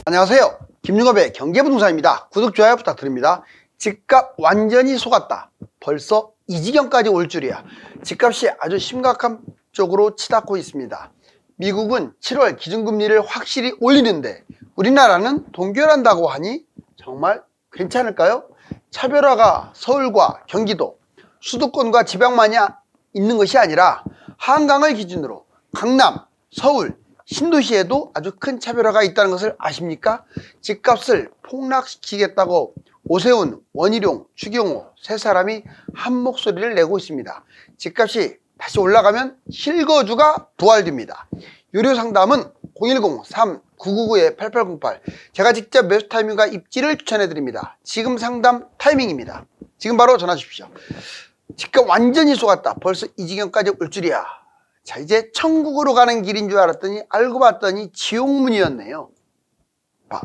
안녕하세요. 김용업의 경제부동산입니다. 구독, 좋아요 부탁드립니다. 집값 완전히 속았다. 벌써 이 지경까지 올 줄이야. 집값이 아주 심각한 쪽으로 치닫고 있습니다. 미국은 7월 기준금리를 확실히 올리는데 우리나라는 동결한다고 하니 정말 괜찮을까요? 차별화가 서울과 경기도, 수도권과 지방만이 있는 것이 아니라 한강을 기준으로 강남, 서울, 신도시에도 아주 큰 차별화가 있다는 것을 아십니까? 집값을 폭락시키겠다고 오세훈, 원희룡, 추경호 세 사람이 한 목소리를 내고 있습니다. 집값이 다시 올라가면 실거주가 부활됩니다. 유료 상담은 010-3999-8808 제가 직접 매수 타이밍과 입지를 추천해 드립니다. 지금 상담 타이밍입니다. 지금 바로 전화 주십시오. 집값 완전히 속았다. 벌써 이 지경까지 올 줄이야. 자, 이제 천국으로 가는 길인 줄 알았더니 알고 봤더니 지옥문이었네요. 봐.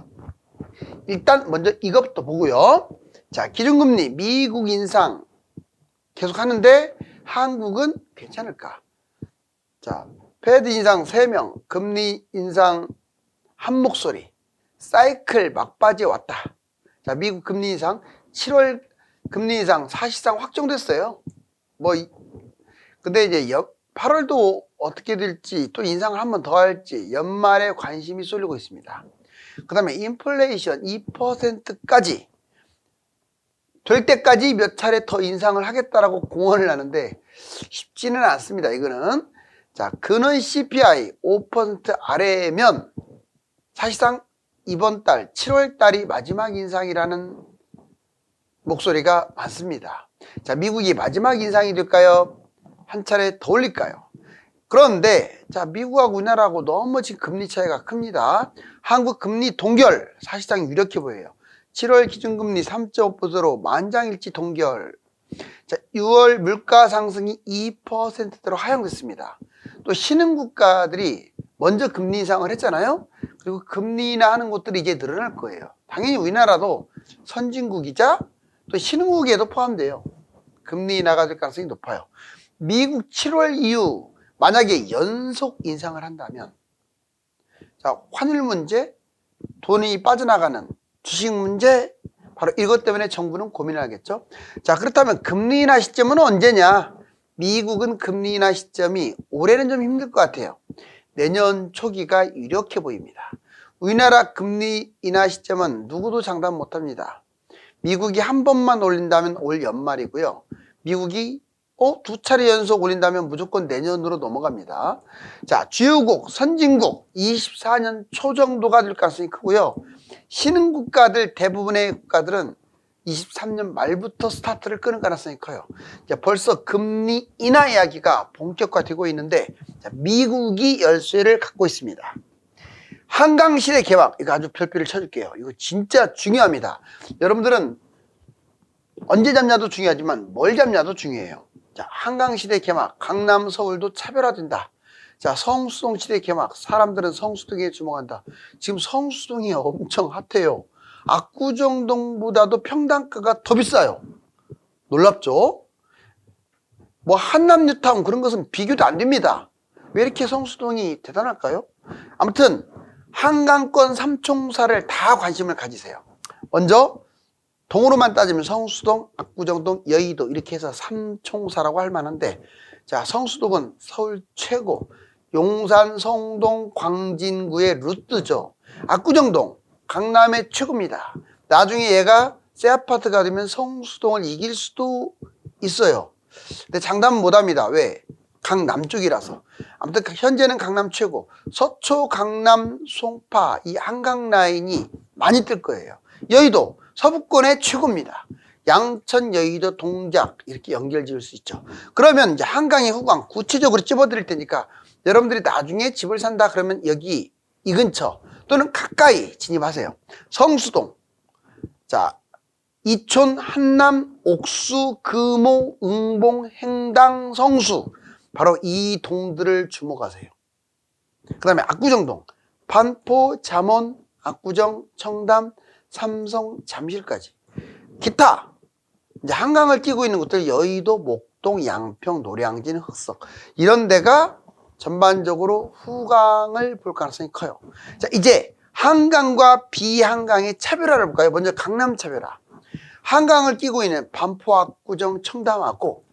일단 먼저 이것부터 보고요. 자, 기준금리 미국 인상 계속 하는데 한국은 괜찮을까? 자, 패드 인상 3명, 금리 인상 한 목소리, 사이클 막바지에 왔다. 자, 미국 금리 인상 7월 금리 인상 사실상 확정됐어요. 근데 이제 8월도 어떻게 될지, 또 인상을 한 번 더 할지 연말에 관심이 쏠리고 있습니다. 그 다음에 인플레이션 2%까지 될 때까지 몇 차례 더 인상을 하겠다라고 공언을 하는데 쉽지는 않습니다. 이거는. 자, 근원 CPI 5% 아래면 사실상 이번 달 7월 달이 마지막 인상이라는 목소리가 많습니다. 자, 미국이 마지막 인상이 될까요? 한 차례 더 올릴까요? 그런데 자, 미국하고 우리나라하고 너무 지금 금리 차이가 큽니다. 한국 금리 동결 사실상 유력해 보여요. 7월 기준금리 3.5%로 만장일치 동결. 자, 6월 물가 상승이 2%대로 하향됐습니다. 또 신흥국가들이 먼저 금리 인상을 했잖아요. 그리고 금리 인하하는 곳들이 이제 늘어날 거예요. 당연히 우리나라도 선진국이자 또 신흥국에도 포함돼요. 금리 인하가 될 가능성이 높아요. 미국 7월 이후 만약에 연속 인상을 한다면, 자, 환율 문제, 돈이 빠져나가는 주식 문제, 바로 이것 때문에 정부는 고민을 하겠죠. 자, 그렇다면 금리 인하 시점은 언제냐? 미국은 금리 인하 시점이 올해는 좀 힘들 것 같아요. 내년 초기가 유력해 보입니다. 우리나라 금리 인하 시점은 누구도 장담 못합니다. 미국이 한 번만 올린다면 올 연말이고요. 미국이 두 차례 연속 올린다면 무조건 내년으로 넘어갑니다. 자, 주요국, 선진국 24년 초 정도가 될 가능성이 크고요. 신흥국가들 대부분의 국가들은 23년 말부터 스타트를 끄는 가능성이 커요. 자, 벌써 금리 인하 이야기가 본격화되고 있는데, 자, 미국이 열쇠를 갖고 있습니다. 한강시대 개막, 이거 아주 별표를 쳐줄게요. 이거 진짜 중요합니다. 여러분들은 언제 잡냐도 중요하지만 뭘 잡냐도 중요해요. 자, 한강시대 개막, 강남, 서울도 차별화된다. 자, 성수동시대 개막, 사람들은 성수동에 주목한다. 지금 성수동이 엄청 핫해요. 압구정동보다도 평당가가 더 비싸요. 놀랍죠? 뭐 한남 뉴타운 그런 것은 비교도 안 됩니다. 왜 이렇게 성수동이 대단할까요? 아무튼 한강권 삼총사를 다 관심을 가지세요. 먼저 동으로만 따지면 성수동, 압구정동, 여의도 이렇게 해서 삼총사라고 할 만한데, 자, 성수동은 서울 최고, 용산, 성동, 광진구의 루트죠. 압구정동, 강남의 최고입니다. 나중에 얘가 새 아파트가 되면 성수동을 이길 수도 있어요. 근데 장담은 못합니다. 왜? 강남쪽이라서. 아무튼 현재는 강남 최고, 서초, 강남, 송파 이 한강 라인이 많이 뜰 거예요. 여의도 서부권의 최고입니다. 양천, 여의도, 동작 이렇게 연결 지을 수 있죠. 그러면 이제 한강의 후광 구체적으로 찝어드릴 테니까 여러분들이 나중에 집을 산다 그러면 여기 이 근처 또는 가까이 진입하세요. 성수동, 자, 이촌, 한남, 옥수, 금호, 응봉, 행당, 성수 바로 이 동들을 주목하세요. 그 다음에 압구정동, 반포, 잠원, 압구정, 청담, 삼성, 잠실까지. 기타 이제 한강을 끼고 있는 곳들 여의도, 목동, 양평, 노량진, 흑석 이런 데가 전반적으로 후광을 볼 가능성이 커요. 자, 이제 한강과 비한강의 차별화를 볼까요? 먼저 강남 차별화. 한강을 끼고 있는 반포, 압구정, 청담하고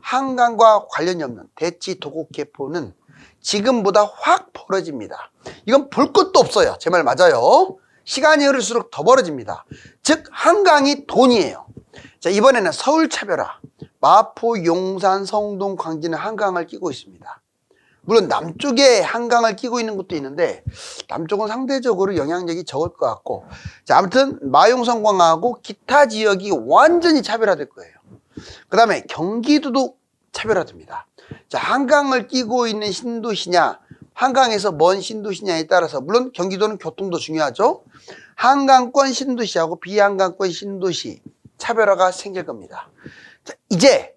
한강과 관련이 없는 대치, 도곡, 개포는 지금보다 확 벌어집니다. 이건 볼 것도 없어요. 제 말 맞아요. 시간이 흐를수록 더 벌어집니다. 즉 한강이 돈이에요. 자, 이번에는 서울 차별화. 마포, 용산, 성동, 광진은 한강을 끼고 있습니다. 물론 남쪽에 한강을 끼고 있는 것도 있는데 남쪽은 상대적으로 영향력이 적을 것 같고, 자, 아무튼 마용성광하고 기타 지역이 완전히 차별화될 거예요. 그 다음에 경기도도 차별화됩니다. 자, 한강을 끼고 있는 신도시냐 한강에서 먼 신도시냐에 따라서, 물론 경기도는 교통도 중요하죠. 한강권 신도시하고 비한강권 신도시 차별화가 생길 겁니다. 자, 이제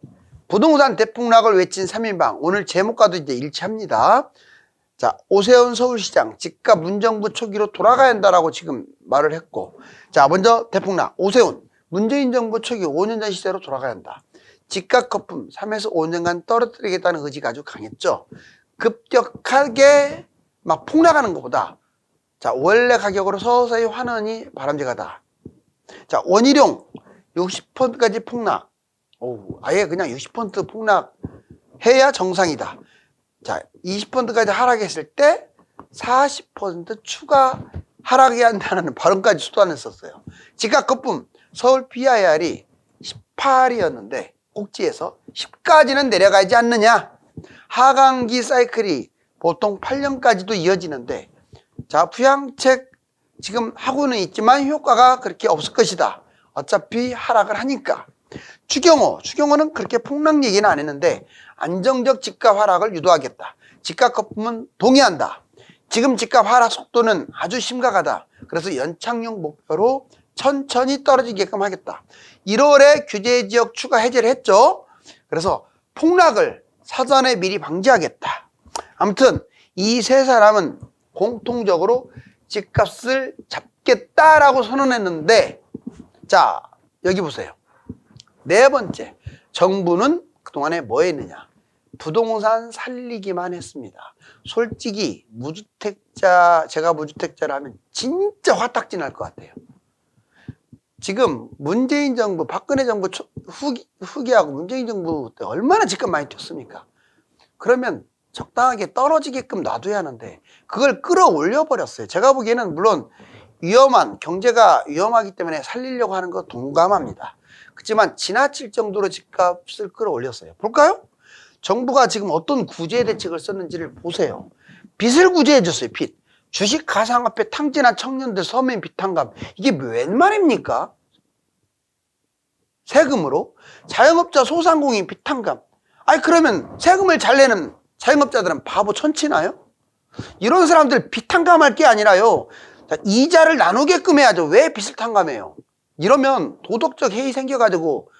부동산 대폭락을 외친 3인방, 오늘 제목과도 이제 일치합니다. 자, 오세훈 서울시장 집값 문정부 초기로 돌아가야 한다라고 지금 말을 했고, 자, 먼저 대폭락 오세훈 문재인 정부 초기 5년 전 시대로 돌아가야 한다. 집값 거품 3에서 5년간 떨어뜨리겠다는 의지가 아주 강했죠. 급격하게 막 폭락하는 것보다, 자, 원래 가격으로 서서히 환원이 바람직하다. 자, 원희룡 60%까지 폭락. 오, 아예 그냥 60% 폭락해야 정상이다. 자, 20%까지 하락했을 때 40% 추가 하락해야 한다는 발언까지 쏟아냈었어요. 집값 거품 서울 PIR이 18이었는데 꼭지에서 10까지는 내려가지 않느냐. 하강기 사이클이 보통 8년까지도 이어지는데, 자, 부양책 지금 하고는 있지만 효과가 그렇게 없을 것이다. 어차피 하락을 하니까. 추경호는 그렇게 폭락 얘기는 안 했는데 안정적 집값 하락을 유도하겠다. 집값 거품은 동의한다. 지금 집값 하락 속도는 아주 심각하다. 그래서 연착륙 목표로 천천히 떨어지게끔 하겠다. 1월에 규제 지역 추가 해제를 했죠. 그래서 폭락을 사전에 미리 방지하겠다. 아무튼 이 세 사람은 공통적으로 집값을 잡겠다라고 선언했는데, 자, 여기 보세요. 네 번째, 정부는 그동안에 뭐 했느냐? 부동산 살리기만 했습니다. 솔직히 제가 무주택자라면 진짜 화딱지 날 것 같아요. 지금 문재인 정부, 박근혜 정부 후기하고 문재인 정부 때 얼마나 집값 많이 뛰었습니까? 그러면 적당하게 떨어지게끔 놔둬야 하는데 그걸 끌어올려 버렸어요. 제가 보기에는 물론 경제가 위험하기 때문에 살리려고 하는 거 동감합니다. 그렇지만 지나칠 정도로 집값을 끌어올렸어요. 볼까요? 정부가 지금 어떤 구제 대책을 썼는지를 보세요. 빚을 구제해 줬어요. 빚. 주식 가상화폐 탕진한 청년들 서민 빚탕감. 이게 웬 말입니까? 세금으로. 자영업자 소상공인 빚탕감. 아니 그러면 세금을 잘 내는 자영업자들은 바보 천치나요? 이런 사람들 빚탕감할 게 아니라요, 자, 이자를 나누게끔 해야죠. 왜 빚을 탕감해요? 이러면 도덕적 해이 생겨가지고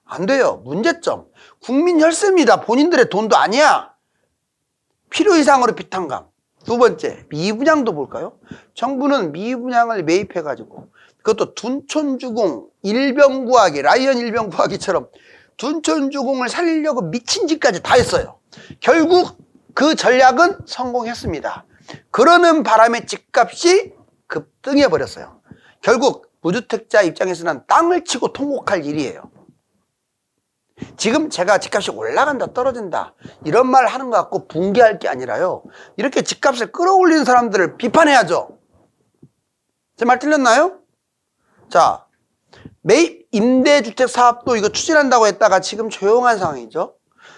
안 돼요. 문제점. 국민 혈세입니다. 본인들의 돈도 아니야. 필요 이상으로 빚탕감. 두 번째, 미분양도 볼까요? 정부는 미분양을 매입해가지고 그것도 둔촌주공 일병구하기, 라이언 일병구하기처럼 둔촌주공을 살리려고 미친 짓까지 다 했어요. 결국 그 전략은 성공했습니다. 그러는 바람에 집값이 급등해 버렸어요. 결국 무주택자 입장에서는 땅을 치고 통곡할 일이에요. 지금 제가 집값이 올라간다 떨어진다 이런 말 하는 것 같고 붕괴할 게 아니라요, 이렇게 집값을 끌어올리는 사람들을 비판해야죠. 제 말 틀렸나요? 자, 매입 임대주택 사업도 이거 추진한다고 했다가 지금 조용한 상황이죠.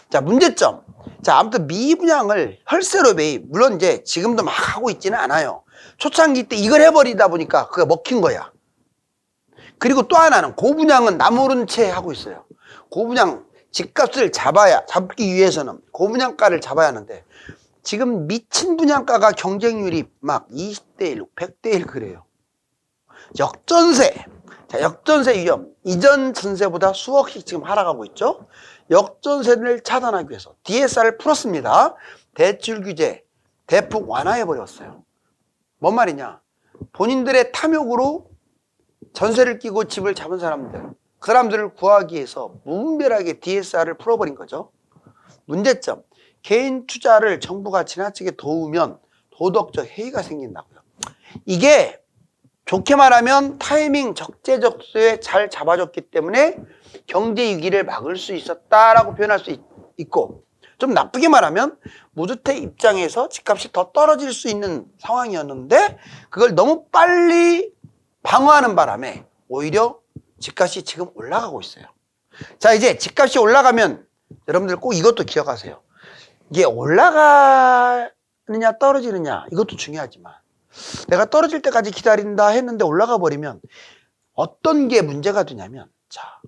자, 문제점. 자, 아무튼 미분양을 혈세로 매입, 물론 이제 지금도 막 하고 있지는 않아요. 초창기 때 이걸 해버리다 보니까 그게 먹힌 거야. 그리고 또 하나는 고분양은 나무른 채 하고 있어요. 고분양 집값을 잡기 위해서는 고분양가를 잡아야 하는데 지금 미친 분양가가 경쟁률이 막 20대 1, 100대 1 그래요. 역전세. 자, 역전세 위험. 이전 전세보다 수억씩 지금 하락하고 있죠. 역전세를 차단하기 위해서 DSR을 풀었습니다. 대출 규제 대폭 완화해 버렸어요. 뭔 말이냐? 본인들의 탐욕으로 전세를 끼고 집을 잡은 그 사람들을 구하기 위해서 무분별하게 DSR을 풀어버린 거죠. 문제점. 개인 투자를 정부가 지나치게 도우면 도덕적 해이가 생긴다고요. 이게 좋게 말하면 타이밍 적재적소에 잘 잡아줬기 때문에 경제 위기를 막을 수 있었다라고 표현할 수 있고, 좀 나쁘게 말하면 무주택 입장에서 집값이 더 떨어질 수 있는 상황이었는데 그걸 너무 빨리 방어하는 바람에 오히려 집값이 지금 올라가고 있어요. 자, 이제 집값이 올라가면 여러분들 꼭 이것도 기억하세요. 이게 올라가느냐 떨어지느냐 이것도 중요하지만, 내가 떨어질 때까지 기다린다 했는데 올라가 버리면 어떤 게 문제가 되냐면, 자,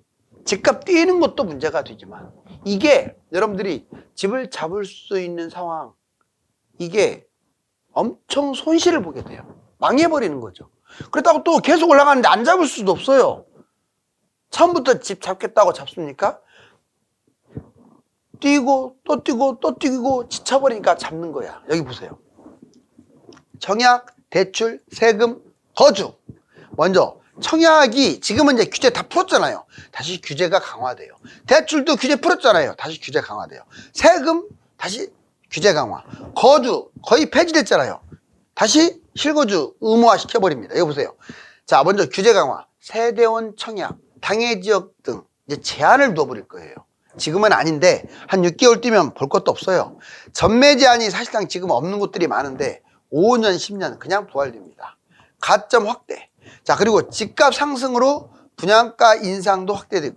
집값 뛰는 것도 문제가 되지만 이게 여러분들이 집을 잡을 수 있는 상황, 이게 엄청 손실을 보게 돼요. 망해버리는 거죠. 그렇다고 또 계속 올라가는데 안 잡을 수도 없어요. 처음부터 집 잡겠다고 잡습니까? 뛰고 또 뛰고 또 뛰고 지쳐버리니까 잡는 거야. 여기 보세요. 청약, 대출, 세금, 거주. 먼저 청약이 지금은 이제 규제 다 풀었잖아요. 다시 규제가 강화돼요. 대출도 규제 풀었잖아요. 다시 규제 강화돼요. 세금 다시 규제 강화. 거주 거의 폐지됐잖아요. 다시 실거주 의무화 시켜버립니다. 여기 보세요. 자, 먼저 규제 강화, 세대원 청약, 당해지역 등 이제 제한을 둬버릴 거예요. 지금은 아닌데 한 6개월 뛰면 볼 것도 없어요. 전매 제한이 사실상 지금 없는 곳들이 많은데 5년, 10년 그냥 부활됩니다. 가점 확대. 자, 그리고 집값 상승으로 분양가 인상도 확대되고.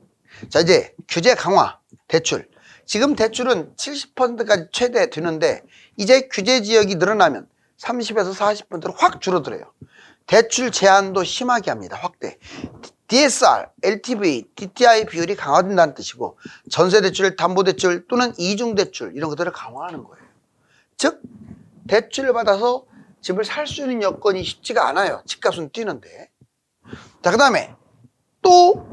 자, 이제 규제 강화, 대출. 지금 대출은 70%까지 최대 되는데 이제 규제 지역이 늘어나면 30에서 40%로 확 줄어들어요. 대출 제한도 심하게 합니다. 확대. DSR, LTV, DTI 비율이 강화된다는 뜻이고, 전세대출, 담보대출 또는 이중대출 이런 것들을 강화하는 거예요. 즉 대출을 받아서 집을 살 수 있는 여건이 쉽지가 않아요. 집값은 뛰는데. 자, 그 다음에 또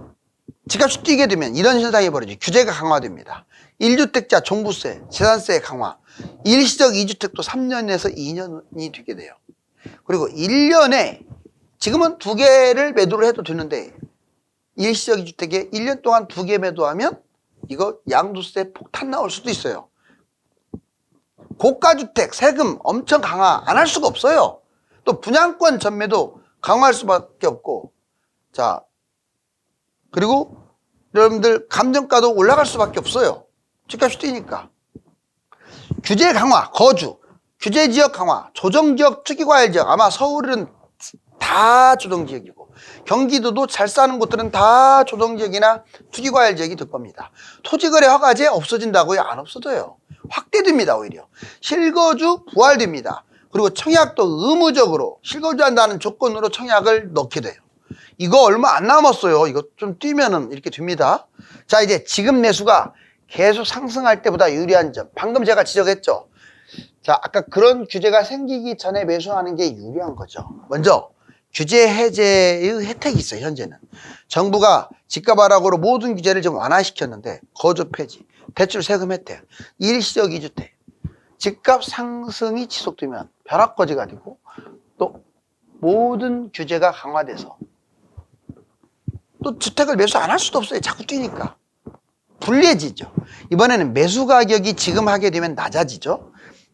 집값이 뛰게 되면 이런 현상이 벌어지죠. 규제가 강화됩니다. 1주택자 종부세, 재산세 강화, 일시적 2주택도 3년에서 2년이 되게 돼요. 그리고 1년에 지금은 2개를 매도를 해도 되는데 일시적 2주택에 1년 동안 2개 매도하면 이거 양도세 폭탄 나올 수도 있어요. 고가주택 세금 엄청 강화 안 할 수가 없어요. 또 분양권 전매도 강화할 수밖에 없고, 자, 그리고 여러분들 감정가도 올라갈 수밖에 없어요. 집값이 뛰니까. 규제 강화, 거주, 규제 지역 강화, 조정지역, 투기과열 지역. 아마 서울은 다 조정지역이고 경기도도 잘 사는 곳들은 다 조정지역이나 투기과열 지역이 될 겁니다. 토지거래 허가제 없어진다고요? 안 없어져요. 확대됩니다. 오히려 실거주 부활됩니다. 그리고 청약도 의무적으로 실거주한다는 조건으로 청약을 넣게 돼요. 이거 얼마 안 남았어요. 이거 좀 뛰면은 이렇게 됩니다. 자, 이제 지금 매수가 계속 상승할 때보다 유리한 점, 방금 제가 지적했죠. 자, 아까 그런 규제가 생기기 전에 매수하는 게 유리한 거죠. 먼저 규제 해제의 혜택이 있어요. 현재는 정부가 집값 하락으로 모든 규제를 좀 완화시켰는데, 거주 폐지, 대출 세금 혜택, 일시적 2주택, 집값 상승이 지속되면 벼락거지가 되고 또 모든 규제가 강화돼서 또 주택을 매수 안 할 수도 없어요. 자꾸 뛰니까 불리해지죠. 이번에는 매수 가격이 지금 하게 되면 낮아지죠.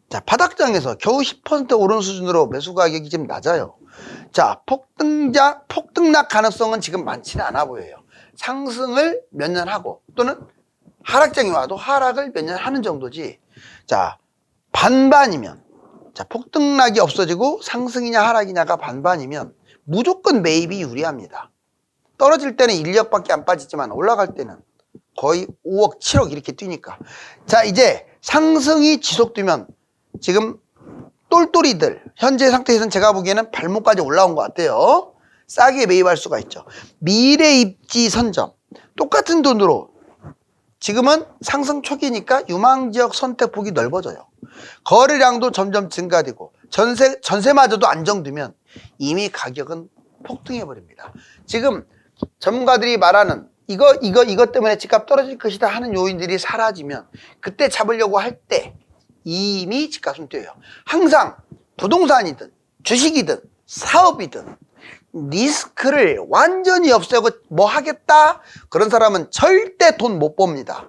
자, 바닥장에서 겨우 10% 오른 수준으로 매수 가격이 지금 낮아요. 자, 폭등락 가능성은 지금 많지는 않아 보여요. 상승을 몇 년 하고 또는 하락장이 와도 하락을 몇 년 하는 정도지. 자, 반반이면, 자, 폭등락이 없어지고 상승이냐 하락이냐가 반반이면 무조건 매입이 유리합니다. 떨어질 때는 1억밖에 안 빠지지만 올라갈 때는 거의 5억, 7억 이렇게 뛰니까. 자, 이제 상승이 지속되면 지금 똘똘이들 현재 상태에서는 제가 보기에는 발목까지 올라온 것 같아요. 싸게 매입할 수가 있죠. 미래 입지 선점 똑같은 돈으로 지금은 상승 초기니까 유망지역 선택 폭이 넓어져요. 거래량도 점점 증가되고 전세마저도 안정되면 이미 가격은 폭등해 버립니다. 지금 전문가들이 말하는 이것 때문에 집값 떨어질 것이다 하는 요인들이 사라지면 그때 잡으려고 할 때 이미 집값은 뛰어요. 항상 부동산이든 주식이든 사업이든 리스크를 완전히 없애고 뭐 하겠다 그런 사람은 절대 돈 못 법니다.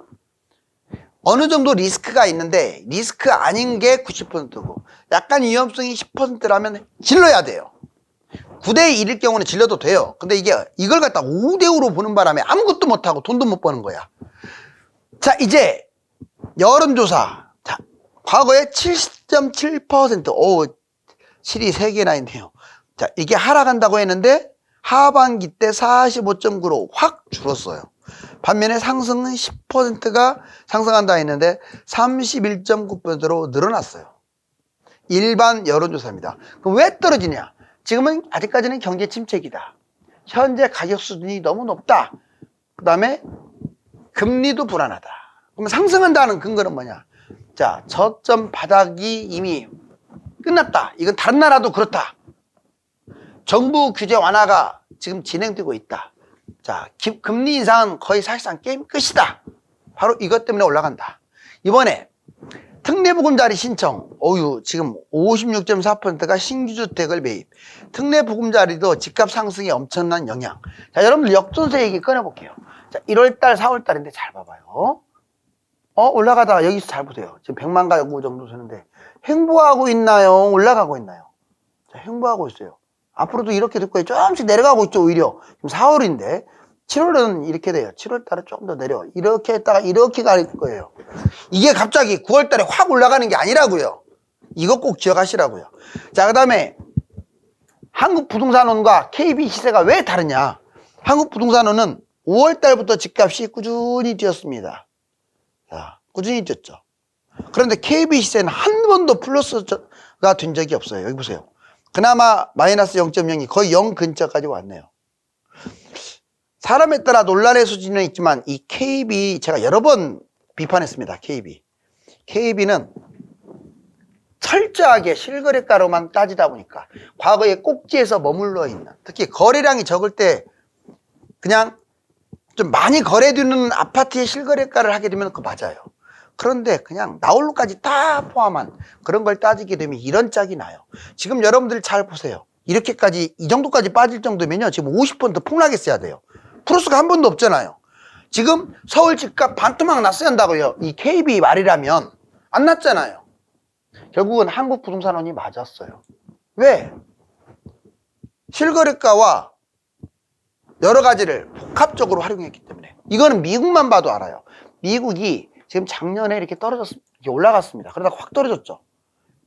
어느 정도 리스크가 있는데 리스크 아닌 게 90%고 약간 위험성이 10%라면 질러야 돼요. 9대 1일 경우는 질러도 돼요. 근데 이걸 갖다 5대 5로 보는 바람에 아무것도 못하고 돈도 못 버는 거야. 자, 이제 여론조사. 자, 과거에 70.7%, 오, 7이 3개나 있네요. 자, 이게 하락한다고 했는데 하반기 때 45.9로 확 줄었어요. 반면에 상승은 10%가 상승한다 했는데 31.9%로 늘어났어요. 일반 여론조사입니다. 그럼 왜 떨어지냐? 지금은 아직까지는 경제 침체기다. 현재 가격 수준이 너무 높다. 그 다음에 금리도 불안하다. 그럼 상승한다는 근거는 뭐냐? 자, 저점 바닥이 이미 끝났다. 이건 다른 나라도 그렇다. 정부 규제 완화가 지금 진행되고 있다. 자, 금리 인상은 거의 사실상 게임 끝이다. 바로 이것 때문에 올라간다. 이번에 특례보금자리 신청, 지금 56.4%가 신규주택을 매입. 특례보금자리도 집값 상승에 엄청난 영향. 자, 여러분들 역전세 얘기 꺼내볼게요. 자, 1월달, 4월달인데 잘 봐봐요. 올라가다가 여기서 잘 보세요. 지금 100만 가구 정도 되는데 횡보하고 있나요? 올라가고 있나요? 자, 횡보하고 있어요. 앞으로도 이렇게 될 거예요. 조금씩 내려가고 있죠, 오히려. 지금 4월인데 7월은 이렇게 돼요. 7월 달에 조금 더 내려. 이렇게 했다가 이렇게 갈 거예요. 이게 갑자기 9월 달에 확 올라가는 게 아니라고요. 이거 꼭 기억하시라고요. 자, 그 다음에 한국부동산원과 KB 시세가 왜 다르냐? 한국부동산원은 5월 달부터 집값이 꾸준히 뛰었습니다. 자, 꾸준히 뛰었죠. 그런데 KB 시세는 한 번도 플러스가 된 적이 없어요. 여기 보세요. 그나마 마이너스 0.0이 거의 0 근처까지 왔네요. 사람에 따라 논란의 수준은 있지만 이 KB 제가 여러 번 비판했습니다. KB는 철저하게 실거래가로만 따지다 보니까 과거에 꼭지에서 머물러 있는, 특히 거래량이 적을 때 그냥 좀 많이 거래되는 아파트의 실거래가를 하게 되면 그거 맞아요. 그런데 그냥 나홀로까지 다 포함한 그런 걸 따지게 되면 이런 짝이 나요. 지금 여러분들 잘 보세요. 이렇게까지 이 정도까지 빠질 정도면요, 지금 50% 폭락했어야 돼요. 플러스가 한 번도 없잖아요. 지금 서울 집값 반토막 났어야 한다고요. 이 KB 말이라면 안 났잖아요. 결국은 한국부동산원이 맞았어요. 왜? 실거래가와 여러 가지를 복합적으로 활용했기 때문에. 이거는 미국만 봐도 알아요. 미국이 지금 작년에 이렇게 이렇게 올라갔습니다. 그러다가 확 떨어졌죠.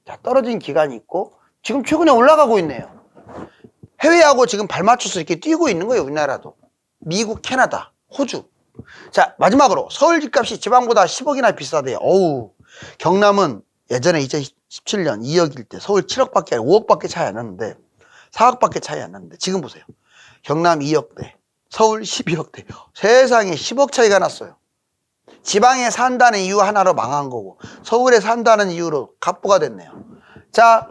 자, 떨어진 기간이 있고 지금 최근에 올라가고 있네요. 해외하고 지금 발맞춰서 이렇게 뛰고 있는 거예요. 우리나라도. 미국, 캐나다, 호주. 자, 마지막으로 서울 집값이 지방보다 10억이나 비싸대요. 경남은 예전에 2017년 2억일 때 서울 7억밖에 아니라 5억밖에 차이 안 났는데 4억밖에 차이 안 났는데 지금 보세요. 경남 2억대, 서울 12억대. 세상에 10억 차이가 났어요. 지방에 산다는 이유 하나로 망한 거고 서울에 산다는 이유로 갑부가 됐네요. 자,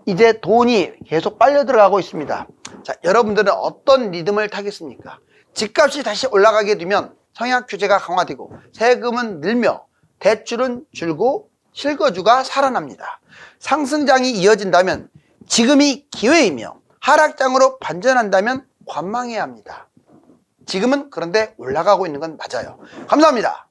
이제 돈이 계속 빨려 들어가고 있습니다. 자, 여러분들은 어떤 리듬을 타겠습니까? 집값이 다시 올라가게 되면 청약 규제가 강화되고 세금은 늘며 대출은 줄고 실거주가 살아납니다. 상승장이 이어진다면 지금이 기회이며 하락장으로 반전한다면 관망해야 합니다. 지금은 그런데 올라가고 있는 건 맞아요. 감사합니다.